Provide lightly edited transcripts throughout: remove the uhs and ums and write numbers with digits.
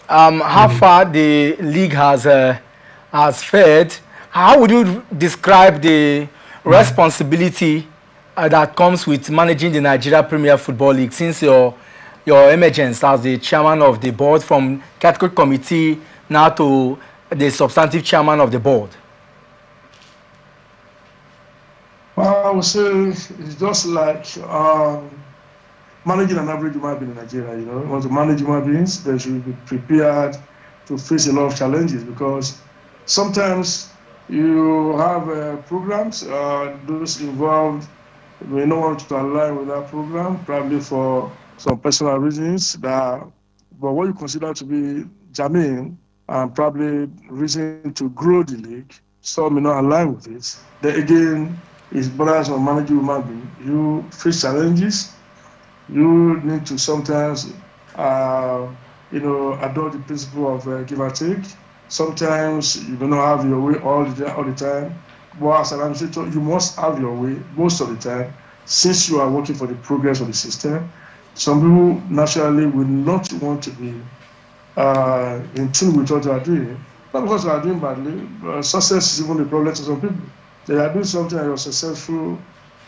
how far the league has fared. How would you describe the responsibility that comes with managing the Nigeria Premier Football League since your emergence as the chairman of the board from category committee now to the substantive chairman of the board? Well, I would say it's just like managing an average human being in Nigeria. You know, you want to manage human beings, they should be prepared to face a lot of challenges because sometimes you have programs, those involved may not want to align with that program, probably for some personal reasons, but what you consider to be germane and probably reason to grow the league, some may not align with it. Then again, it's brothers or managing human being. You face challenges. You need to sometimes, adopt the principle of give and take. Sometimes you do not have your way all the time. But as an administrator, you must have your way most of the time, since you are working for the progress of the system. Some people naturally will not want to be in tune with what you are doing. Not because you are doing badly, but success is even a problem to some people. They are doing something and you're successful,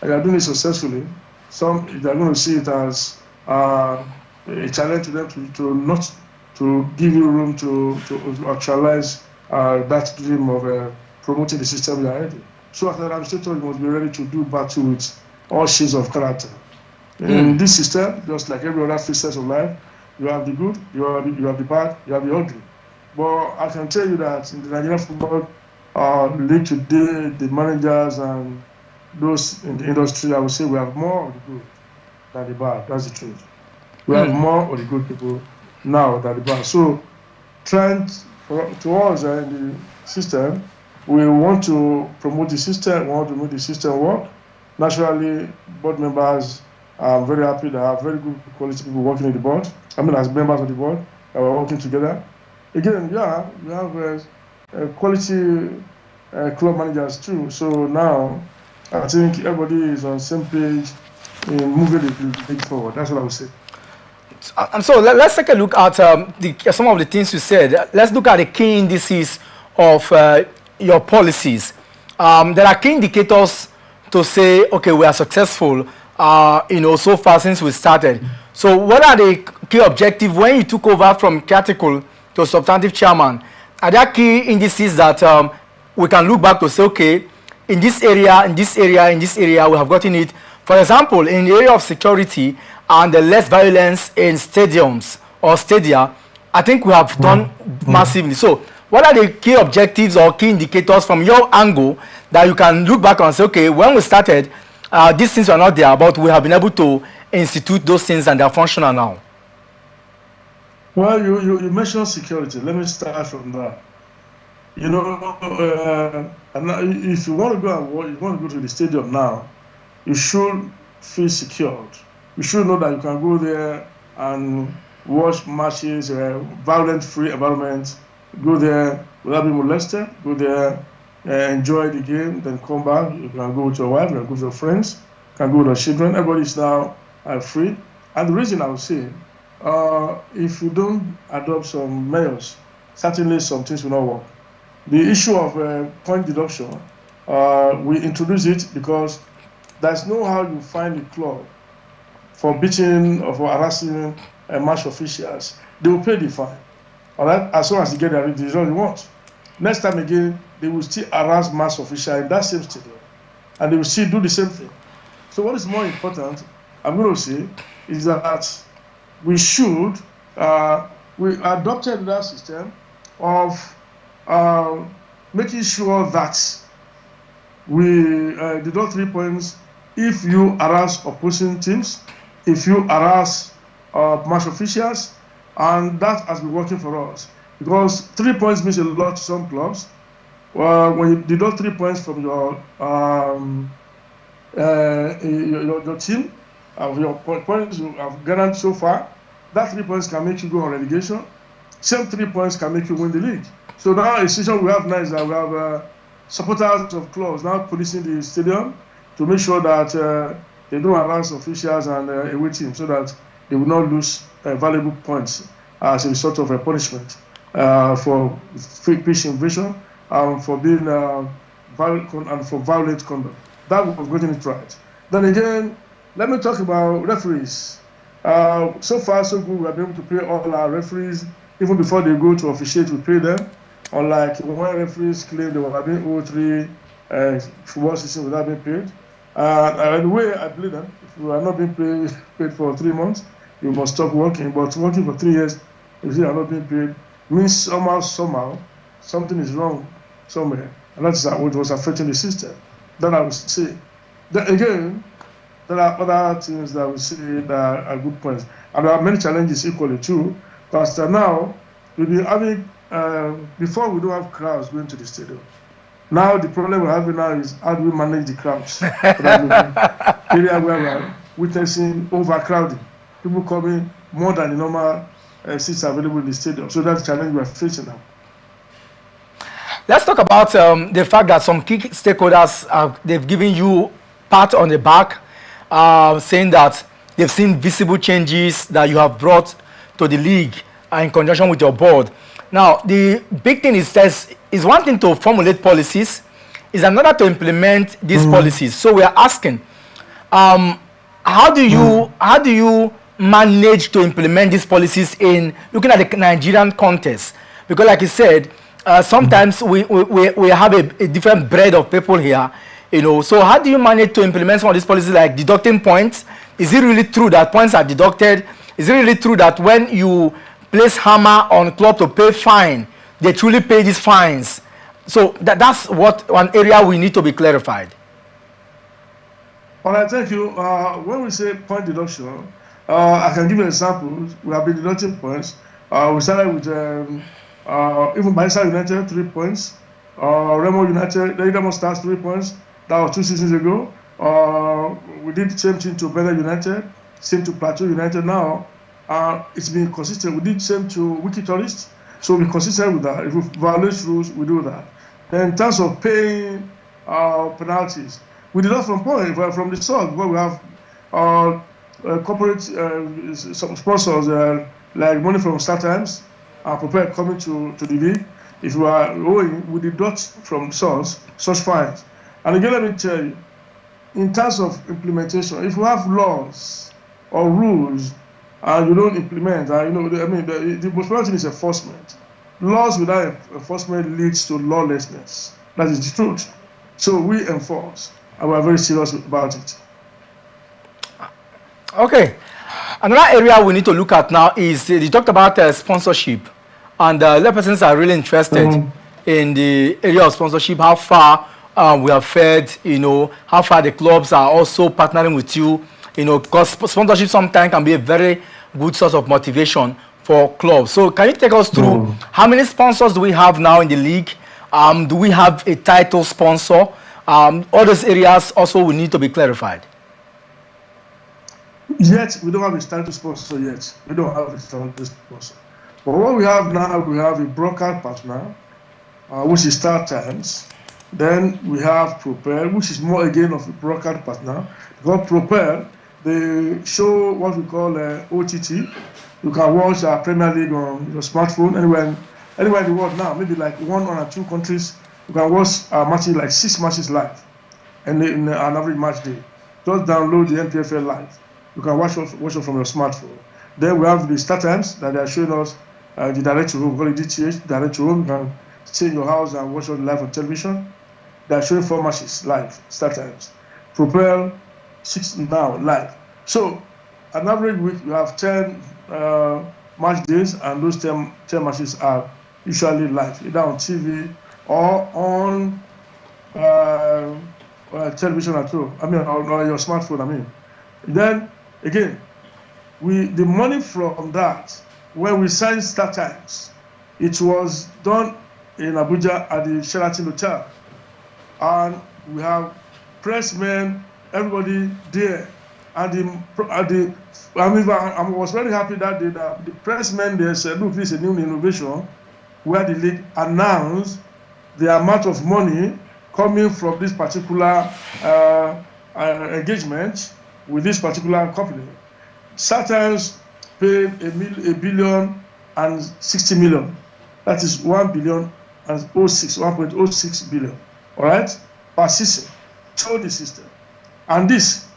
and you're doing it successfully. Some they're going to see it as a challenge to them to not to give you room to actualize that dream of promoting the system you are heading. So as an administrator, you must be ready to do battle with all shades of character. In this system, just like every other facets of life, you have the good, you have the bad, you have the ugly. But I can tell you that in the Nigerian football league today, the managers and those in the industry, I would say we have more of the good than the bad. That's the truth. We have more of the good people now than the bad. So, trying to us in the system, we want to promote the system, we want to make the system work. Naturally, board members are very happy to have very good quality people working in the board. I mean, as members of the board, we're working together. Again, yeah, we have quality club managers too. So now, I think everybody is on the same page in moving the league forward. That's what I would say. And so let's take a look at some of the things you said. Let's look at the key indices of your policies. There are key indicators to say, okay, we are successful, so far since we started. So what are the key objectives when you took over from catechol to substantive chairman? Are there key indices that we can look back to say, okay, in this area, in this area, in this area, we have gotten it? For example, in the area of security and the less violence in stadiums or stadia, I think we have done massively. So what are the key objectives or key indicators from your angle that you can look back and say, okay, when we started, these things were not there, but we have been able to institute those things and they're functional now? Well, you mentioned security. Let me start from that. You know, if you want to go and watch, you want to go to the stadium now, you should feel secured. You should know that you can go there and watch matches, violent-free environment. Go there without being molested. Go there, enjoy the game, then come back. You can go with your wife, you can go with your friends, you can go with your children. Everybody is now free. And the reason I would say, if you don't adopt some measures, certainly some things will not work. The issue of point deduction, we introduce it because there's no how you find a club for beating or for harassing match officials. They will pay the fine, all right, as soon as they get the result they want. Next time again, they will still harass match officials in that same stadium, and they will still do the same thing. So what is more important, I'm going to say, is that we should, we adopted that system of making sure that we deduct 3 points if you harass opposing teams, if you harass match officials, and that has been working for us. Because 3 points means a lot to some clubs. When you deduct 3 points from your team, your points you have garnered so far, that 3 points can make you go on relegation. Same 3 points can make you win the league. So now a situation we have now is that we have supporters of clubs now policing the stadium to make sure that they don't harass officials and away teams so that they will not lose valuable points as a result of a punishment for pitch invasion for being violent and for violent conduct. That was getting it right. Then again, let me talk about referees. So far, so good. We have been able to pay all our referees. Even before they go to officiate, we pay them. Unlike when referees claim they were being owed 3 football seasons without being paid. And the way I believe them, if you are not being paid for 3 months, you must stop working. But working for 3 years, if you are not being paid, means somehow, something is wrong somewhere. And that's what was affecting the system. That I would say. Then again, there are other things that we see that are good points. And there are many challenges equally too. Because now, we'll be having, before we don't have crowds going to the stadium. Now the problem we're having now is how do we manage the crowds? Area where we're witnessing overcrowding. People coming more than the normal seats available in the stadium. So that's the challenge we're facing now. Let's talk about the fact that some key stakeholders, they've given you pat on the back, saying that they've seen visible changes that you have brought to the league in conjunction with your board. Now, the big thing is one thing to formulate policies, is another to implement these policies. So we are asking, how do you manage to implement these policies in looking at the Nigerian context? Because like you said, sometimes we have a different breed of people here, you know. So how do you manage to implement some of these policies, like deducting points? Is it really true that points are deducted? Is it really true that when you place hammer on club to pay fine, they truly pay these fines? So that's what one area we need to be clarified. All right, thank you. When we say point deduction, I can give you an example. We have been deducting points. We started with even Manchester United 3 points. Remo United, the Remo Stars 3 points. That was 2 seasons ago. We did the same thing to Gbenga United, same to Plateau United now. It's been consistent. We did the same to Wiki Tourist. So we're consistent with that. If we violate rules, we do that. Then in terms of paying penalties, we did that from the source, where we have corporate some sponsors like money from StarTimes are prepared coming to the league. If we are owing, we deduct from source such fines. And again, let me tell you, in terms of implementation, if we have laws or rules and you don't implement, the most important thing is enforcement. Laws without enforcement leads to lawlessness. That is the truth. So we enforce, and we are very serious about it. Okay. Another area we need to look at now is you talked about sponsorship, and persons are really interested in the area of sponsorship. How far we have fared, how far the clubs are also partnering with you, because sponsorship sometimes can be a very good source of motivation for clubs. So can you take us through how many sponsors do we have now in the league? Do we have a title sponsor? All those areas also will need to be clarified. Yet, we don't have a title sponsor yet. We don't have a title sponsor. But what we have now, we have a broadcast partner, which is StarTimes. Then we have Propel, which is more again of a broadcast partner. Because Propel, they show what we call OTT. You can watch our Premier League on your smartphone anywhere in the world now. Maybe like 1 or 2 countries, you can watch matches, like 6 matches live, and in an average match day. Just download the Npfl live. You can watch it from your smartphone. Then we have the StarTimes that they are showing us the direct to room. We call it DTH, direct to room. You can stay in your house and watch it live on television. They are showing 4 matches live, StarTimes. Propel 6 now live. So an average week you have 10 match days, and those 10 matches are usually live, either on TV or on television at all. On your smartphone. Then again, the money from that, when we signed StarTimes, it was done in Abuja at the Sheraton Hotel, and we have pressmen, everybody there, and I was very happy that day that the pressmen there said, "Look, this is a new innovation," where the league announced the amount of money coming from this particular engagement with this particular company. StarTimes paid $1 billion and 60 million. That is 1 billion and 1.06 billion. All right, per season through the system. And this,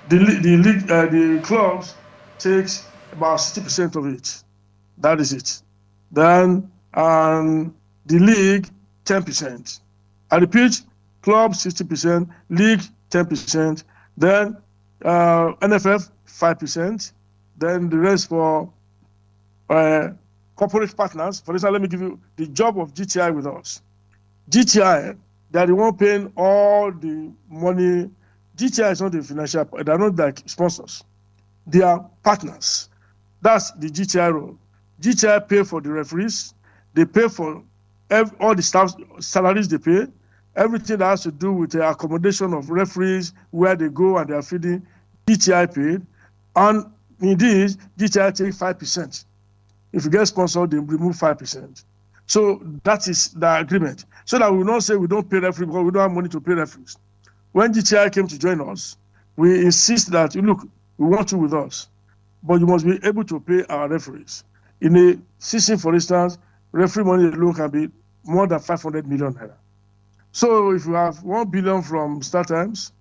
the clubs takes about 60% of it. That is it. Then the league 10%. I repeat, club 60%, league 10%, then NFF 5%, then the rest for corporate partners. For instance, let me give you the job of GTI with us. GTI, they are the one paying all the money. GTI is not the financial, they are not like sponsors. They are partners. That's the GTI role. GTI pay for the referees. They pay for all the staff salaries they pay. Everything that has to do with the accommodation of referees, where they go and they are feeding, GTI paid. And indeed, GTI take 5%. If you get sponsored, they remove 5%. So that is the agreement. So that we will not say we don't pay referees because we don't have money to pay referees. When GTI came to join us, we insist that, look, we want you with us, but you must be able to pay our referees. In a season, for instance, referee money alone can be more than 500 million naira. So if you have 1 billion from StarTimes,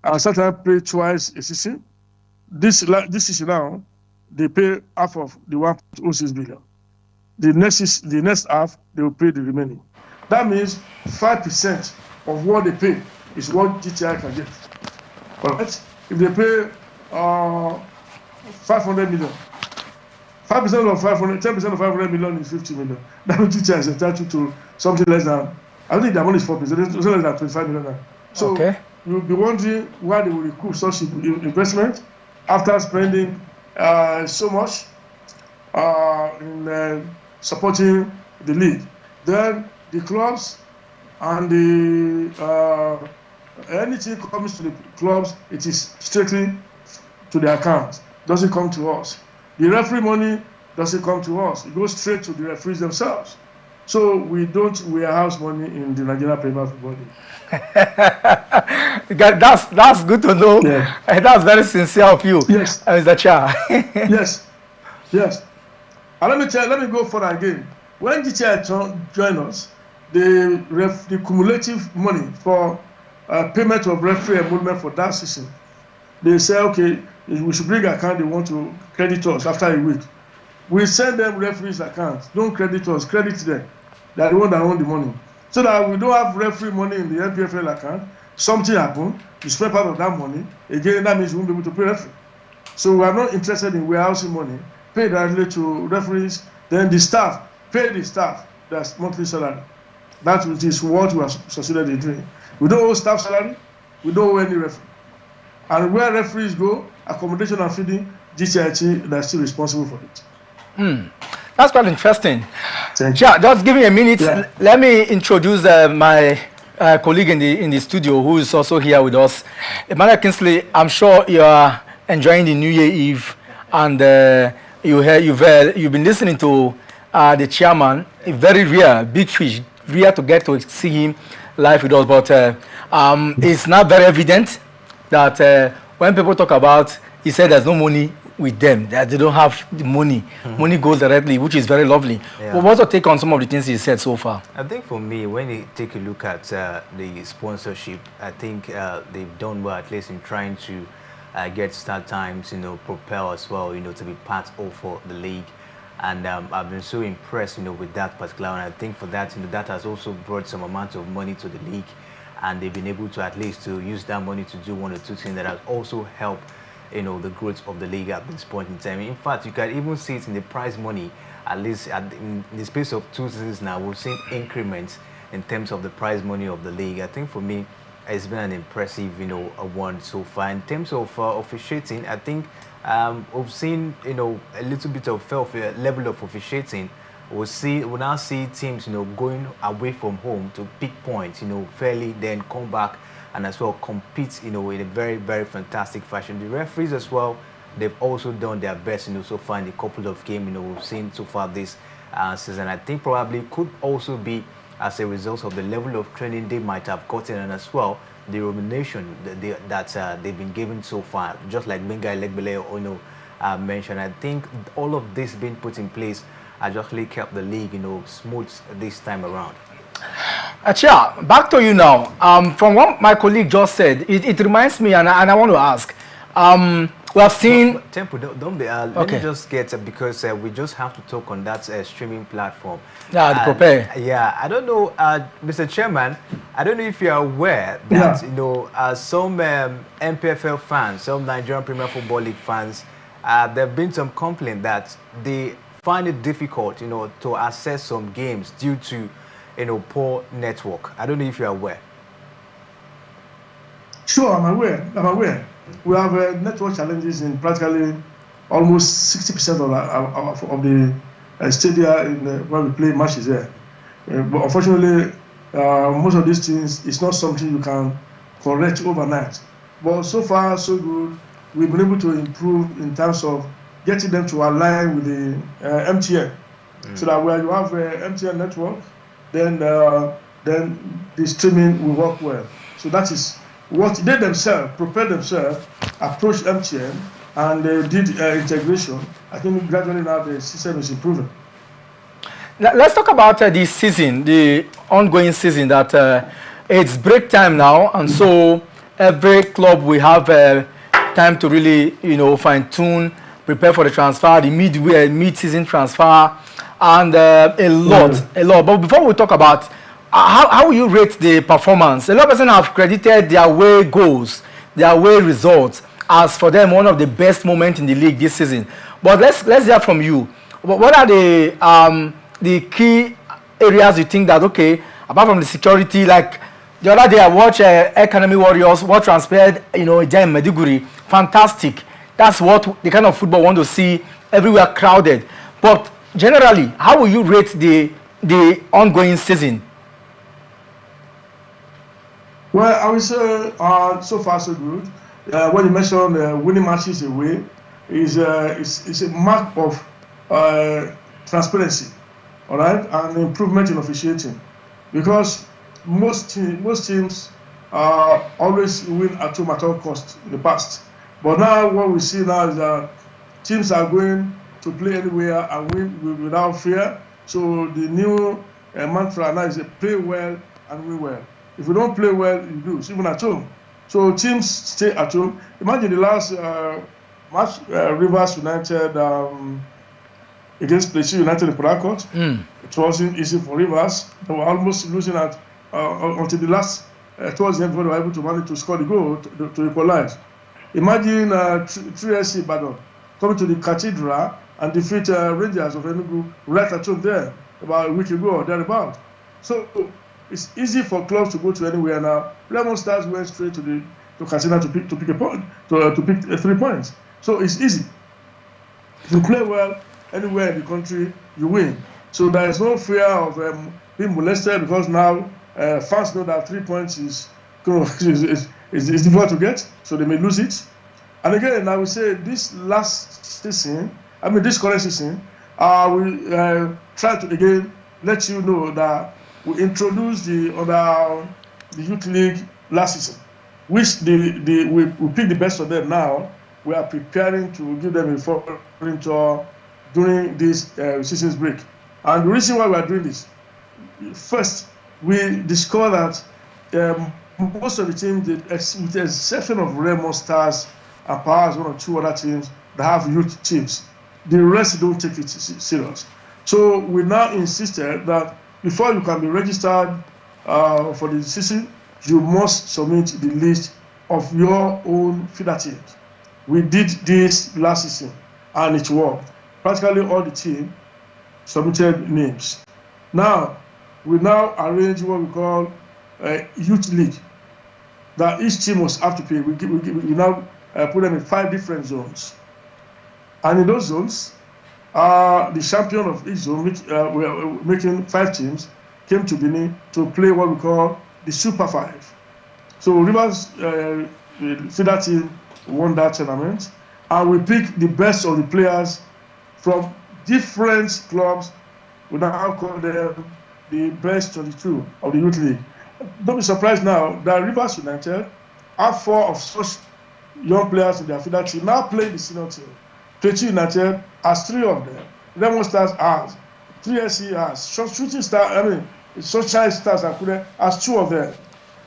and StarTimes pay twice a season, this season now, they pay half of the 1.06 billion. The next half, they will pay the remaining. That means 5% of what they pay is what GTI can get. All right? If they pay 500 million, 5% of 500, 10% of 500 million is 50 million. That means GTI is entitled to something less than, I think their money is 4%, it's less than 25 million. So okay, you'll be wondering why they will recoup such investment after spending so much in supporting the league. Then the clubs and the anything comes to the clubs, it is strictly to the account. Doesn't come to us. The referee money doesn't come to us. It goes straight to the referees themselves. So we don't warehouse money in the Nigerian Premier Football League. That's good to know. Yeah. That's very sincere of you. Yes. Mr. Chair. Yes. Yes. And let me go further again. When GTI join us, the cumulative money for payment of referee enrollment for that season, they say, okay, we should bring account they want to credit us after a week. We send them referees accounts. Don't credit us, credit them. They are the one that own the money. So that we don't have referee money in the Npfl account. Something happened, you spend part of that money. Again, that means we won't be able to pay referee. So we are not interested in warehousing money. Pay directly to referees. Then the staff, pay the staff that's monthly salary. That is what we have succeeded in doing. We don't owe staff salary. We don't owe any referee. And where referees go, accommodation and feeding, GTIT, they're still responsible for it. That's quite interesting. Thank you. Just give me a minute. Yeah. Let me introduce my colleague in the studio who is also here with us. Emmanuel Kingsley, I'm sure you are enjoying the New Year Eve, and you've been listening to the chairman. A very rare, big fish, rare to get to see him live with us. But it's not very evident that when people talk about, he said there's no money with them, that they don't have the money. Money goes directly, which is very lovely. Yeah. But what's your take on some of the things he said so far? I think for me, when you take a look at the sponsorship, I think they've done well, at least in trying to get StarTimes, propel as well, to be part of the league. And I've been so impressed, with that particular one. I think for that, that has also brought some amount of money to the league, and they've been able to at least to use that money to do one or two things that has also helped the growth of the league at this point in time. In fact, you can even see it in the prize money. At least in the space of 2 seasons now, we've seen increments in terms of the prize money of the league. I think for me, it's been an impressive, one so far. In terms of officiating, I think we've seen, a little bit of level of officiating. We'll now see teams, going away from home to pick points, fairly, then come back and as well compete, in a very, very fantastic fashion. The referees as well, they've also done their best, so far in a couple of games, we've seen so far this season. I think probably could also be as a result of the level of training they might have gotten, and as well the remuneration that they've been given so far, just like Gbenga, Elebeleye, mentioned. I think all of this being put in place actually kept the league, smooth this time around. Achia, back to you now. From what my colleague just said, it reminds me, and I want to ask. We have seen. Temple, don't be. Let me just get because we just have to talk on that streaming platform. Yeah, the prepare. Yeah, I don't know, Mr. Chairman. I don't know if you are aware that some Npfl fans, some Nigerian Premier Football League fans, there have been some complaint that they find it difficult, to access some games due to, poor network. I don't know if you are aware. Sure, I'm aware. We have network challenges in practically almost 60% of the stadia where we play matches there. But unfortunately, most of these things, it's not something you can correct overnight. But so far, so good. We've been able to improve in terms of getting them to align with the MTN. So that where you have MTN network, then the streaming will work well. So that is what they themselves, prepared themselves, approached MTN, and they did integration. I think gradually now the system is improving. Let's talk about the season, the ongoing season, that it's break time now, and so every club will have time to really, fine-tune, prepare for the transfer, the mid-season transfer, and a lot. But before we talk about how will you rate the performance? A lot of people have credited their away goals, their away results, as for them one of the best moments in the league this season. But let's hear from you. What are the key areas you think that, okay, apart from the security, like the other day I watched Economy Warriors, what transpired, there in Maiduguri, fantastic. That's what the kind of football we want to see everywhere crowded. But generally, how will you rate the ongoing season? Well, I would say so far so good. When you mentioned winning matches away, is a mark of transparency, all right, and improvement in officiating, because most teams always win at home at all cost in the past. But now what we see now is that teams are going to play anywhere and win without fear. So the new mantra now is play well and win well. If you don't play well, you lose, even at home. So teams stay at home. Imagine the last match, Rivers United against Plateau United in Port Harcourt. It wasn't easy for Rivers. They were almost losing until the last, towards the end, when they were able to manage to score the goal to equalize. Imagine 3SC Ibadan coming to the Cathedral and defeat Rangers of Enugu right at home there about a week ago or thereabout. So it's easy for clubs to go to anywhere now. Lemon Stars went straight to Katsina to pick a point, to pick 3 points. So it's easy. If you play well anywhere in the country, you win. So there is no fear of being molested, because now fans know that 3 points is difficult to get, so they may lose it. And again, I would say this current season, we try to again let you know that we introduced the youth league last season, which we pick the best of them now. We are preparing to give them a foreign tour during this season's break. And the reason why we are doing this, first, we discovered that most of the teams, with the exception of Raymond Stars and perhaps 1 or 2 other teams that have youth teams, the rest don't take it serious. So we now insisted that before you can be registered for the season, you must submit the list of your own feeder teams. We did this last season and it worked. Practically all the teams submitted names. Now, we now arrange what we call a youth league that each team must have to pay. We now put them in 5 different zones. And in those zones, the champion of each zone, we are making 5 teams, came to Benin to play what we call the Super 5. So Rivers feeder team won that tournament, and we picked the best of the players from different clubs. We now call them the best 22 of the youth league. Don't be surprised now that Rivers United have 4 of such young players in their feeder team now playing the senior team. Plateau United has 3 of them. Lemon Stars has 3SC has shooting star. I mean, Sunshine Stars and Kure has 2 of them.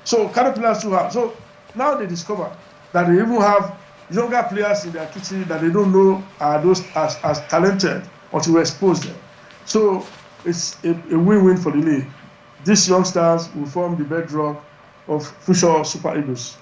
So Caterpillars too have. So now they discover that they even have younger players in their kitchen that they don't know are those as talented until we expose them. So it's a win-win for the league. These youngsters will form the bedrock of future Super Eagles.